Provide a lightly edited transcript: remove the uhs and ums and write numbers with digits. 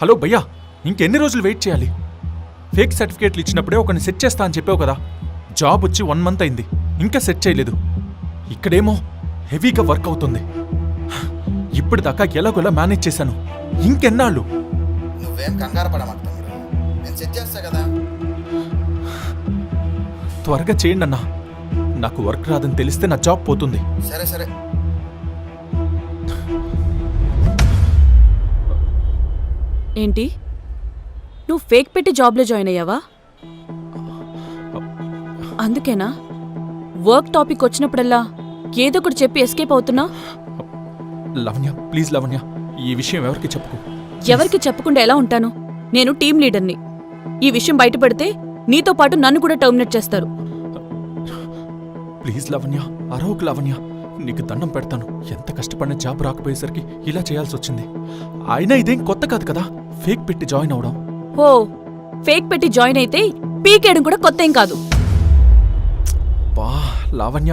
Hello భయ్యా, ఇంకెన్ని రోజులు వెయిట్ చేయాలి? ఫేక్ సర్టిఫికేట్లు ఇచ్చినప్పుడే ఒకరిని సెట్ చేస్తా అని చెప్పావు కదా. జాబ్ వచ్చి 1 మంత్ అయింది, ఇంకా సెట్ చేయలేదు. ఇక్కడేమో హెవీగా వర్క్ అవుతుంది. ఇప్పటిదాకా ఎలాగోలా మేనేజ్ చేశాను, ఇంకెన్నాళ్ళు? నువ్వేం కంగారు పడమాకు తమ్ముడు, నేను సెట్ చేస్తా కదా. త్వరగా చేయండి అన్నా. నాకు వర్క్ రాదని తెలిస్తే నా జాబ్ పోతుంది. సరే సరే. ఏంటి, నువ్వు ఫేక్ పెట్టి జాబ్లో జాయిన్ అయ్యావా? అందుకేనా వర్క్ టాపిక్ వచ్చినప్పుడల్లా ఏదో ఒకటి చెప్పి ఎస్కేప్ అవుతున్నా? లవణ్య, ప్లీజ్ లవణ్య, ఈ విషయం ఎవరికి చెప్పుకో. ఎవరికి చెప్పకుండా ఎలా ఉంటాను? నేను టీం లీడర్ని. ఈ విషయం బయటపడితే నీతో పాటు నన్ను కూడా టర్మినేట్ చేస్తారు. ప్లీజ్ లవణ్య, అరవకు లవణ్య, నీకు దండం పెడతాను. ఎంత కష్టపడిన జాబ్ రాకపోయేసరికి ఇలా చేయాల్సి వచ్చింది. అయినా ఇదేం కొత్త కాదు కదా, ఫేక్ పెట్టి జాయిన్ అవడం. ఓ, ఫేక్ పెట్టి జాయిన్ అయితే పీకేయడం కూడా కొత్త ఏం కాదు. బా లావణ్య,